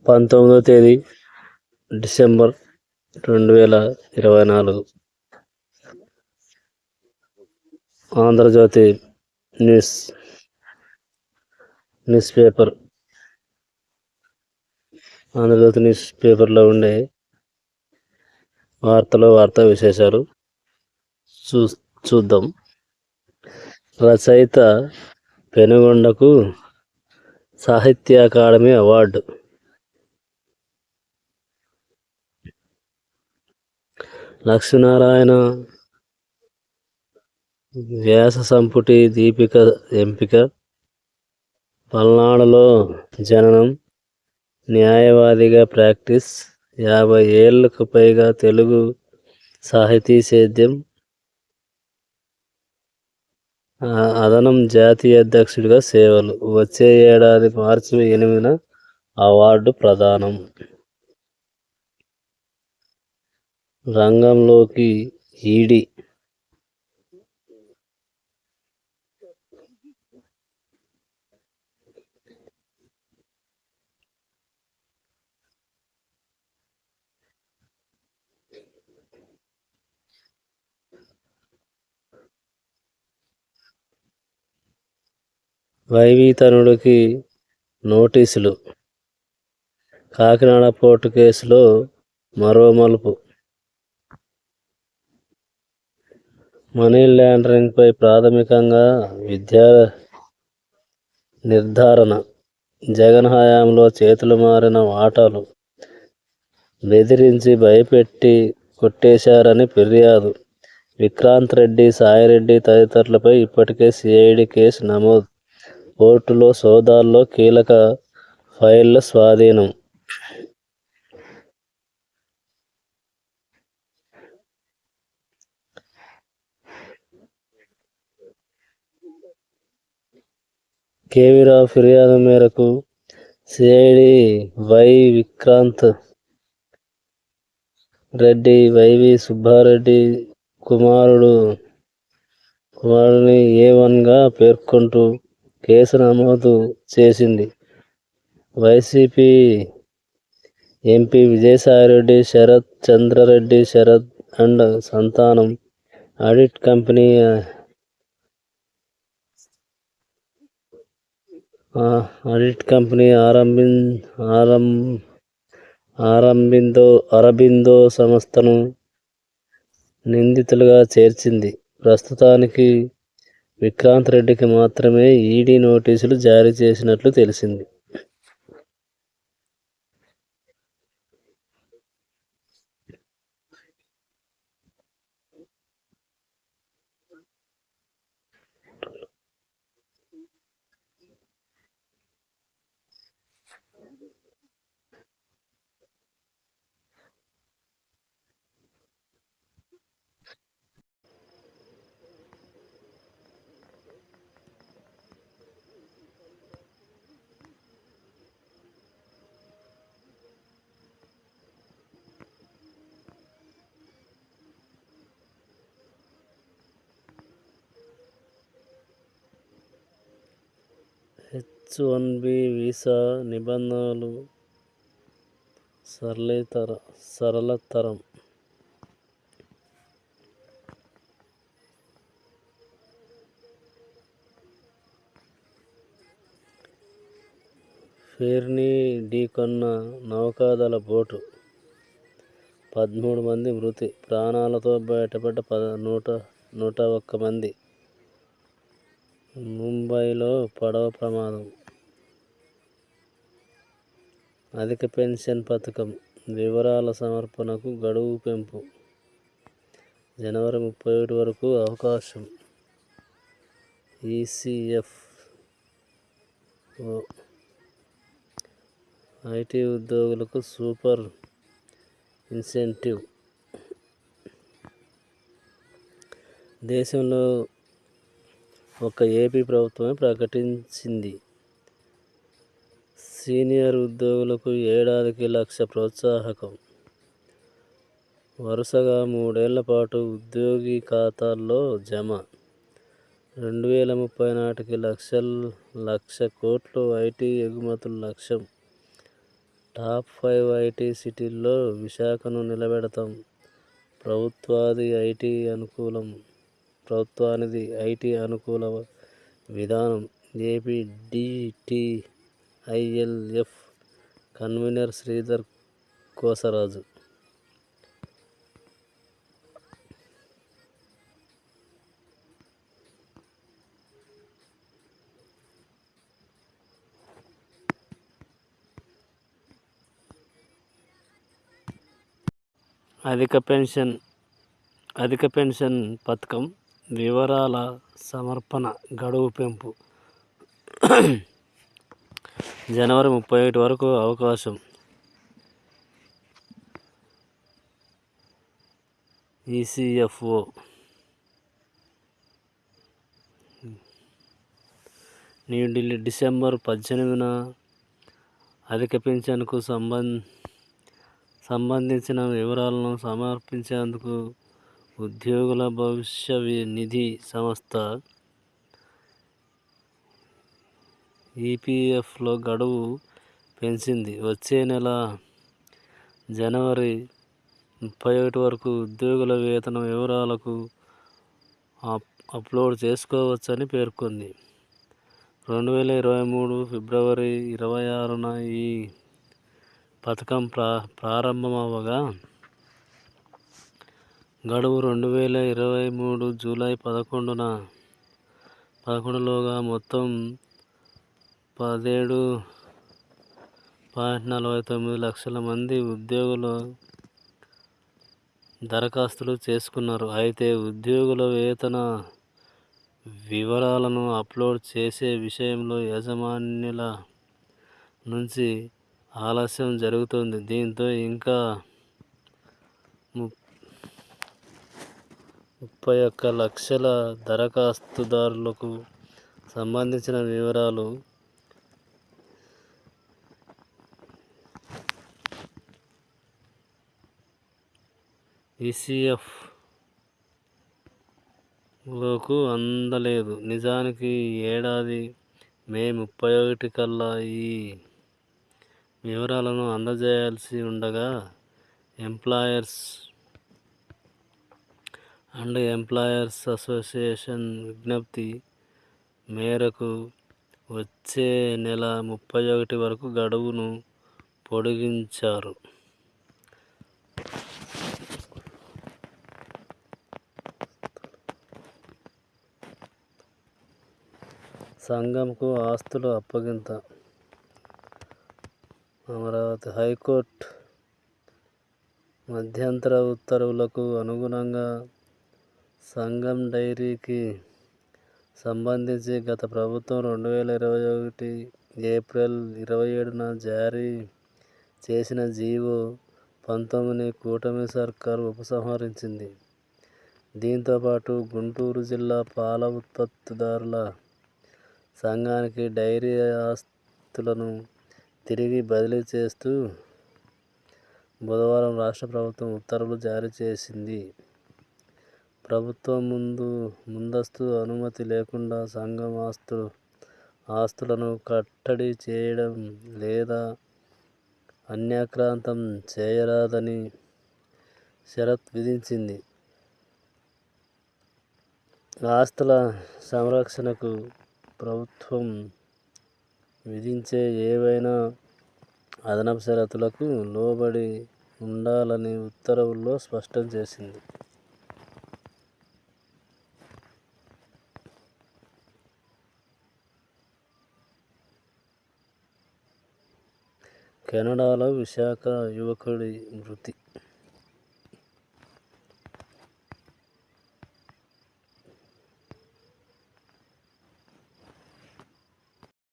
19వ తేదీ December 2024. Andhrajyothy newspaper. Andhrajyothy న్యూస్ పేపర్లో ఉండే వార్తా విశేషాలు చూద్దాం. రచయిత పెనుగొండకు సాహిత్య అకాడమీ అవార్డు. లక్ష్మీనారాయణ వ్యాస సంపుటి దీపిక ఎంపిక. పల్నాడులో జననం, న్యాయవాదిగా ప్రాక్టీస్, 50 ఏళ్లకు పైగా తెలుగు సాహితీ సేద్యం, అదనం జాతీయ అధ్యక్షుడిగా సేవలు. వచ్చే ఏడాది మార్చి 8న అవార్డు ప్రదానం. రంగంలోకి ఈడీ. వైవితనుడికి నోటీసులు. కాకినాడ పోర్టు కేసులో మరో మలుపు. మనీ లాండరింగ్పై ప్రాథమికంగా విద్యా నిర్ధారణ. జగన్ హయాంలో చేతులు మారిన వాటాలు బెదిరించి భయపెట్టి కొట్టేశారని ఫిర్యాదు. విక్రాంత్ రెడ్డి, సాయిరెడ్డి తదితరులపై ఇప్పటికే సిఐడి కేసు నమోదు. కోర్టులో సోదాల్లో కీలక ఫైళ్ల స్వాధీనం. కేవీరావు ఫిర్యాదు మేరకు సిఐడి విక్రాంత్ రెడ్డి, వైవి సుబ్బారెడ్డి కుమారుని A1గా పేర్కొంటూ కేసు నమోదు చేసింది. YCP MP Vijayasai Reddy, Sarath Chandra Reddy and సంతానం ఆడిట్ కంపెనీ అరబిందో సంస్థను నిందితులుగా చేర్చింది. ప్రస్తుతానికి విక్రాంత్ రెడ్డికి మాత్రమే ఈడీ నోటీసులు జారీ చేసినట్లు తెలిసింది. H1B వీసా నిబంధనలు సరళతరం. ఫెర్నీ ఢీకొన్న నౌకాదళ బోటు, 13 మంది మృతి, ప్రాణాలతో బయటపడ్డ 101 మంది. ముంబైలో పడవ ప్రమాదం. అధిక పెన్షన్ పథకం వివరాల సమర్పణకు గడువు పెంపు. జనవరి 31 వరకు అవకాశం. ఈపీఎఫ్ఓ ఐటీ ఉద్యోగులకు సూపర్ ఇన్సెంటివ్. దేశంలో ఒక ఏపీ ప్రభుత్వమే ప్రకటించింది. సీనియర్ ఉద్యోగులకు ఏడాదికి 1,00,000 ప్రోత్సాహకం. వరుసగా 3 ఏళ్ల పాటు ఉద్యోగి ఖాతాల్లో జమ. 2030 నాటికి 1,00,000 కోట్లు ఐటీ ఎగుమతుల లక్ష్యం. టాప్ 5 ఐటీ సిటీల్లో విశాఖను నిలబెడతాం. ప్రభుత్వానిది ఐటీ అనుకూల విధానం. AP DTILF convener Sridhar Kosaraju. అధిక పెన్షన్ పథకం వివరాల సమర్పణ గడువు పెంపు. జనవరి 31 వరకు అవకాశం. ఈసీఎఫ్ఓ న్యూఢిల్లీ డిసెంబర్ 18న అధిక పింఛన్కు సంబంధించిన వివరాలను సమర్పించేందుకు ఉద్యోగుల భవిష్య నిధి సంస్థ ఈపీఎఫ్లో గడువు పెంచింది. వచ్చే నెల జనవరి 31 వరకు ఉద్యోగుల వేతన వివరాలకు అప్లోడ్ చేసుకోవచ్చని పేర్కొంది. 2023 ఫిబ్రవరి 26న ఈ పథకం ప్రారంభమవగా గడువు 2023 జూలై 11లోగా మొత్తం 17.49 లక్షల మంది ఉద్యోగులు దరఖాస్తులు చేసుకున్నారు. అయితే ఉద్యోగుల వేతన వివరాలను అప్లోడ్ చేసే విషయంలో యాజమాన్యాల నుంచి ఆలస్యం జరుగుతోంది. దీంతో ఇంకా 31 లక్షల దరఖాస్తుదారులకు సంబంధించిన వివరాలు ఈసీఎఫ్లోకి అందలేదు. నిజానికి ఈ ఏడాది మే 31 కల్లా ఈ వివరాలను అందజేయాల్సి ఉండగా ఎంప్లాయర్స్ అండ్ ఎంప్లాయర్స్ అసోసియేషన్ విజ్ఞప్తి మేరకు వచ్చే నెల 31 వరకు గడువును పొడిగించారు. సంఘంకు ఆస్తుల అప్పగింత. అమరావతి హైకోర్టు మధ్యంతర ఉత్తర్వులకు అనుగుణంగా సంఘం డైరీకి సంబంధించి గత ప్రభుత్వం 2021 ఏప్రిల్ 27న జారీ చేసిన జీవో 19ని కూటమి సర్కారు ఉపసంహరించింది. దీంతోపాటు గుంటూరు జిల్లా పాల ఉత్పత్తిదారుల సంఘానికి డైరీ ఆస్తులను తిరిగి బదిలీ చేస్తూ బుధవారం రాష్ట్ర ప్రభుత్వం ఉత్తర్వులు జారీ చేసింది. ప్రభుత్వం ముందస్తు అనుమతి లేకుండా సంఘం ఆస్తులను కట్టడి చేయడం లేదా అన్యాక్రాంతం చేయరాదని షరతు విధించింది. ఆస్తుల సంరక్షణకు ప్రభుత్వం విధించే ఏవైనా అదనపు షరతులకు లోబడి ఉండాలని ఉత్తర్వుల్లో స్పష్టం చేసింది. కెనడాలో విశాఖ యువకుడి మృతి.